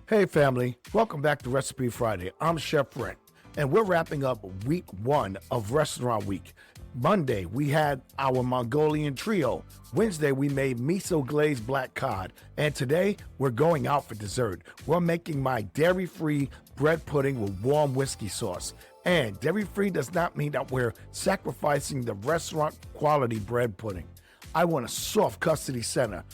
Hey family, welcome back to Recipe Friday. I'm Chef Brent, and we're wrapping up week 1 of Restaurant Week. Monday, we had our Mongolian trio. Wednesday, we made miso glazed black cod. And today, we're going out for dessert. We're making my dairy-free bread pudding with warm whiskey sauce. And dairy-free does not mean that we're sacrificing the restaurant quality bread pudding. I want a soft custody center,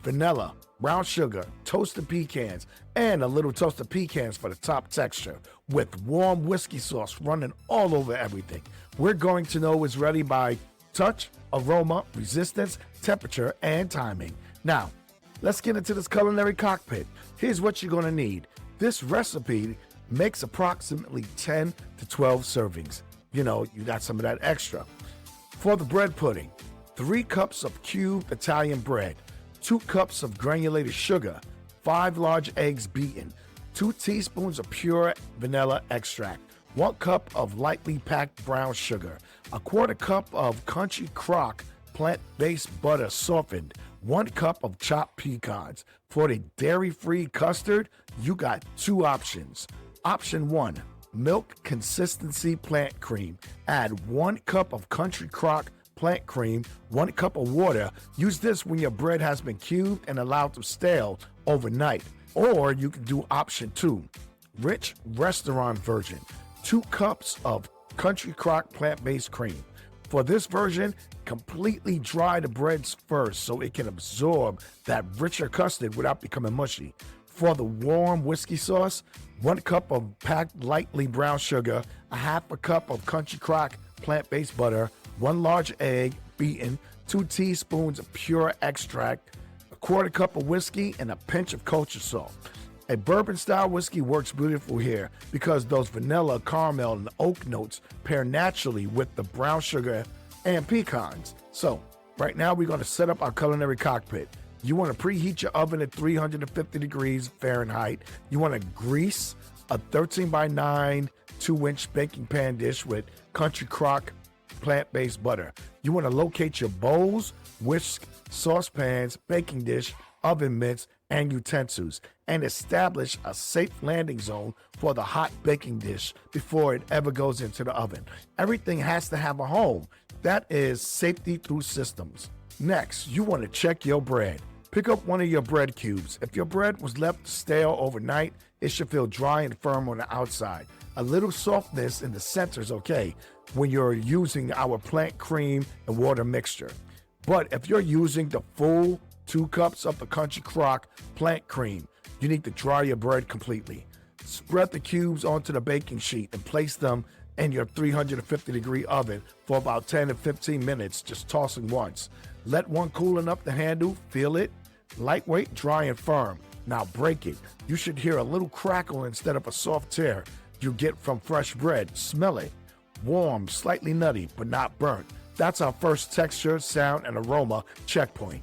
vanilla, brown sugar, toasted pecans, and a little toasted pecans for the top texture, with warm whiskey sauce running all over everything. We're going to know it's ready by touch, aroma, resistance, temperature, and timing. Now, let's get into this culinary cockpit. Here's what you're gonna need. This recipe makes approximately 10 to 12 servings. You got some of that extra. For the bread pudding, 3 cups of cubed Italian bread, 2 cups of granulated sugar, 5 large eggs beaten, 2 teaspoons of pure vanilla extract, 1 cup of lightly packed brown sugar, a 1/4 cup of Country Crock plant-based butter softened, 1 cup of chopped pecans. For the dairy-free custard, you got 2 options. Option 1, milk consistency plant cream. Add 1 cup of Country Crock plant cream, 1 cup of water. Use this when your bread has been cubed and allowed to stale overnight. Or you can do option 2, rich restaurant version, 2 cups of Country Crock plant-based cream. For this version, completely dry the breads first so it can absorb that richer custard without becoming mushy. For the warm whiskey sauce, 1 cup of packed lightly brown sugar, a 1/2 cup of Country Crock plant-based butter, 1 large egg beaten, 2 teaspoons of pure extract, a 1/4 cup of whiskey, and a pinch of kosher salt. A bourbon-style whiskey works beautiful here because those vanilla, caramel, and oak notes pair naturally with the brown sugar and pecans. So, right now we're going to set up our culinary cockpit. You want to preheat your oven at 350 degrees Fahrenheit. You want to grease a 13 by 9 2-inch baking pan dish with Country Crock plant-based butter. You want to locate your bowls, whisk, saucepans, baking dish, oven mitts, and utensils, and establish a safe landing zone for the hot baking dish before it ever goes into the oven. Everything has to have a home. That is safety through systems. Next, you want to check your bread. Pick up one of your bread cubes. If your bread was left stale overnight, it should feel dry and firm on the outside. A little softness in the center is okay when you're using our plant cream and water mixture. But if you're using the full 2 cups of the Country Crock plant cream, you need to dry your bread completely. Spread the cubes onto the baking sheet and place them in your 350 degree oven for about 10 to 15 minutes, just tossing once. Let one cool enough to handle, feel it, lightweight, dry, and firm. Now break it. You should hear a little crackle instead of a soft tear you get from fresh bread. Smell it. Warm, slightly nutty, but not burnt. That's our first texture, sound, and aroma checkpoint.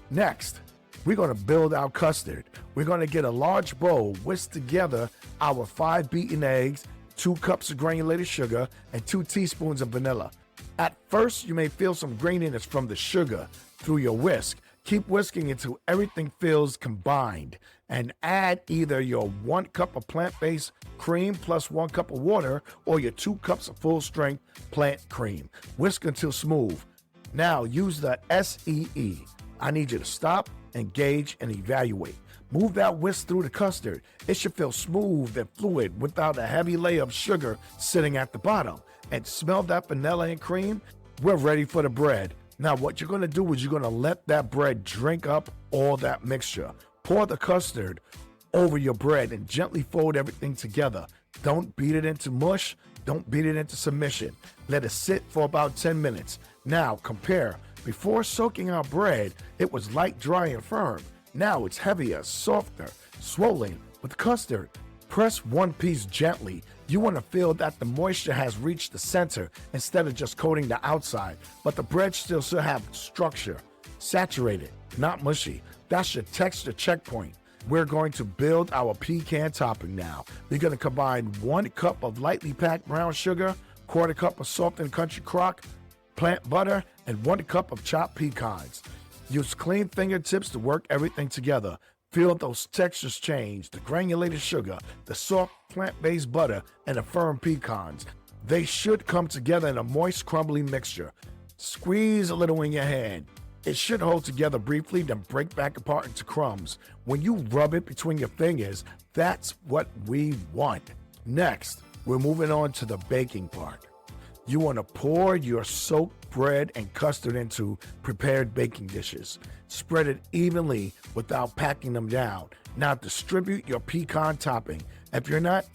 Next, we're going to build our custard. We're going to get a large bowl, whisk together our 5 beaten eggs, 2 cups of granulated sugar, and 2 teaspoons of vanilla. At first, you may feel some graininess from the sugar through your whisk. Keep whisking until everything feels combined, and add either your 1 cup of plant-based cream plus 1 cup of water or your 2 cups of full-strength plant cream. Whisk until smooth. Now use the SEE. I need you to stop, engage, and evaluate. Move that whisk through the custard. It should feel smooth and fluid without a heavy layer of sugar sitting at the bottom. And smell that vanilla and cream? We're ready for the bread. Now what you're going to do is you're going to let that bread drink up all that mixture. Pour the custard over your bread and gently fold everything together. Don't beat it into mush. Don't beat it into submission. Let it sit for about 10 minutes. Now compare. Before soaking our bread, it was light, dry, and firm. Now it's heavier, softer, swollen with custard. Press one piece gently. You want to feel that the moisture has reached the center instead of just coating the outside, but the bread still should have structure. Saturated, not mushy. That's your texture checkpoint. We're going to build our pecan topping now. We're going to combine 1 cup of lightly packed brown sugar, 1/4 cup of softened Country Crock plant butter, and 1 cup of chopped pecans. Use clean fingertips to work everything together. Feel those textures change, the granulated sugar, the soft plant-based butter, and the firm pecans. They should come together in a moist, crumbly mixture. Squeeze a little in your hand. It should hold together briefly, then break back apart into crumbs. When you rub it between your fingers, that's what we want. Next, we're moving on to the baking part. You want to pour your soaked bread and custard into prepared baking dishes. Spread it evenly without packing them down. Now distribute your pecan topping. If you're not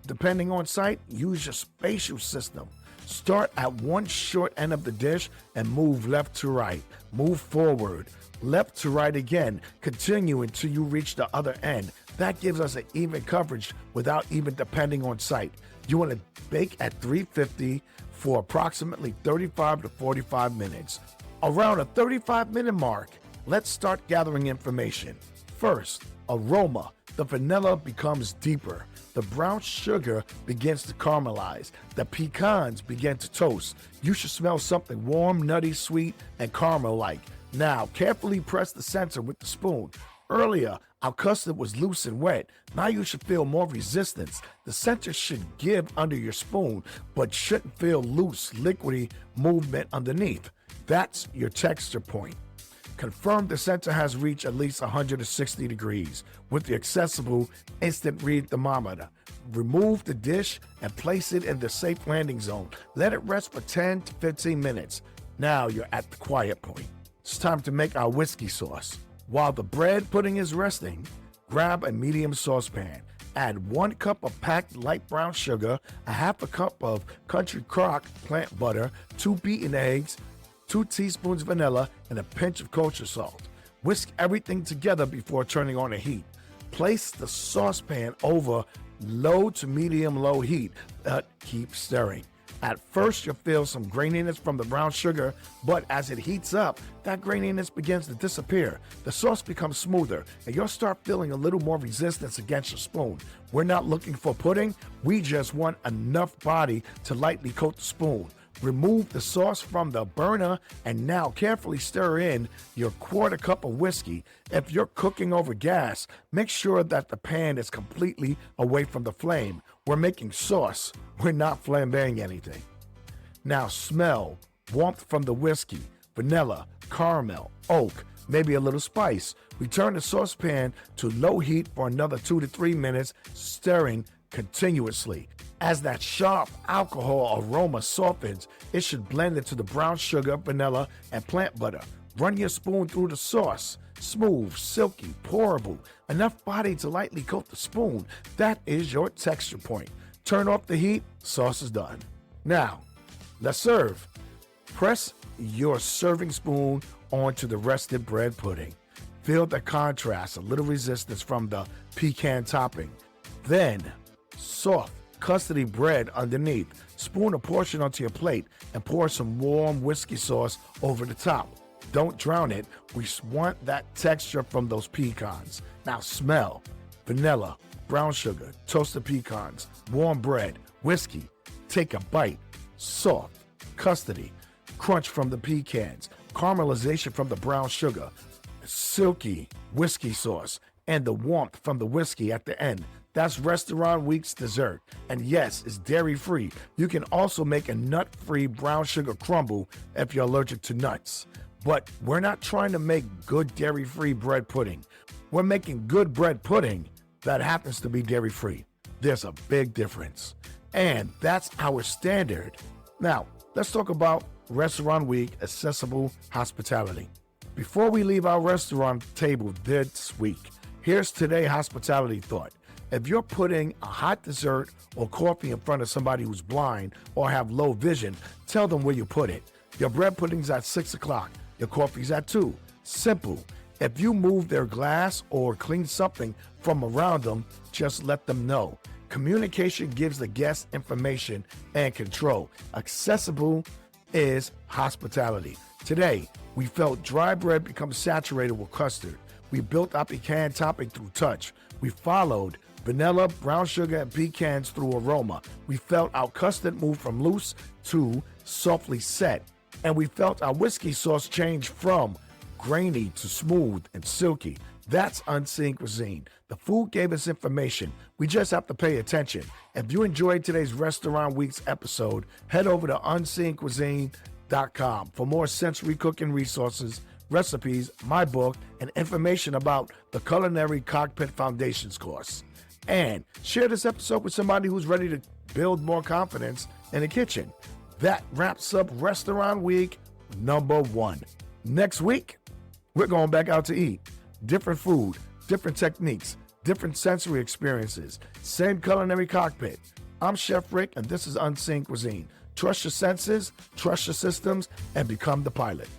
depending on sight, use your spatial system. Start at one short end of the dish and move left to right. Move forward, left to right again. Continue until you reach the other end. That gives us an even coverage without even depending on sight. You want to bake at 350 for approximately 35 to 45 minutes. Around a 35-minute mark, let's start gathering information. First, aroma. The vanilla becomes deeper. The brown sugar begins to caramelize. The pecans begin to toast. You should smell something warm, nutty, sweet, and caramel-like. Now, carefully press the center with the spoon. Earlier, our custard was loose and wet. Now you should feel more resistance. The center should give under your spoon, but shouldn't feel loose, liquidy movement underneath. That's your texture point. Confirm the center has reached at least 160 degrees with the accessible instant read thermometer. Remove the dish and place it in the safe landing zone. Let it rest for 10 to 15 minutes. Now you're at the quiet point. It's time to make our whiskey sauce. While the bread pudding is resting, grab a medium saucepan. Add 1 cup of packed light brown sugar, a half a cup of country crock plant butter, 2 beaten eggs, 2 teaspoons vanilla, and a pinch of kosher salt. Whisk everything together before turning on the heat. Place the saucepan over low to medium-low heat, but keep stirring. At first, you'll feel some graininess from the brown sugar, but as it heats up, that graininess begins to disappear. The sauce becomes smoother, and you'll start feeling a little more resistance against your spoon. We're not looking for pudding, we just want enough body to lightly coat the spoon. Remove the sauce from the burner and now carefully stir in your 1/4 cup of whiskey. If you're cooking over gas, make sure that the pan is completely away from the flame. We're making sauce, we're not flambeing anything. Now smell warmth from the whiskey, vanilla, caramel, oak, maybe a little spice. Return the saucepan to low heat for another 2 to 3 minutes, stirring continuously. As that sharp alcohol aroma softens, it should blend into the brown sugar, vanilla, and plant butter. Run your spoon through the sauce. Smooth, silky, pourable, enough body to lightly coat the spoon. That is your texture point. Turn off the heat, sauce is done. Now, let's serve. Press your serving spoon onto the rested bread pudding. Feel the contrast, a little resistance from the pecan topping. Then, soft, custardy bread underneath. Spoon a portion onto your plate and pour some warm whiskey sauce over the top. Don't drown it. We want that texture from those pecans. Now smell. Vanilla, brown sugar, toasted pecans, warm bread, whiskey. Take a bite. Soft, custardy, crunch from the pecans, caramelization from the brown sugar, silky whiskey sauce, and the warmth from the whiskey at the end. That's Restaurant Week's dessert. And yes, it's dairy-free. You can also make a nut-free brown sugar crumble if you're allergic to nuts. But we're not trying to make good dairy-free bread pudding. We're making good bread pudding that happens to be dairy-free. There's a big difference. And that's our standard. Now, let's talk about Restaurant Week accessible hospitality. Before we leave our restaurant table this week, here's today's hospitality thought. If you're putting a hot dessert or coffee in front of somebody who's blind or have low vision, tell them where you put it. Your bread pudding's at 6 o'clock. Your coffee's at 2. Simple. If you move their glass or clean something from around them, just let them know. Communication gives the guest information and control. Accessible is hospitality. Today, we felt dry bread become saturated with custard. We built our pecan topping through touch. We followed vanilla, brown sugar, and pecans through aroma. We felt our custard move from loose to softly set. And we felt our whiskey sauce change from grainy to smooth and silky. That's Unseen Cuisine. The food gave us information. We just have to pay attention. If you enjoyed today's Restaurant Week's episode, head over to unseencuisine.com for more sensory cooking resources, recipes, my book, and information about the Culinary Cockpit Foundations course. And share this episode with somebody who's ready to build more confidence in the kitchen. That wraps up Restaurant Week #1. Next week, we're going back out to eat. Different food, different techniques, different sensory experiences. Same culinary cockpit. I'm Chef Rick, and this is Unseen Cuisine. Trust your senses, trust your systems, and become the pilot.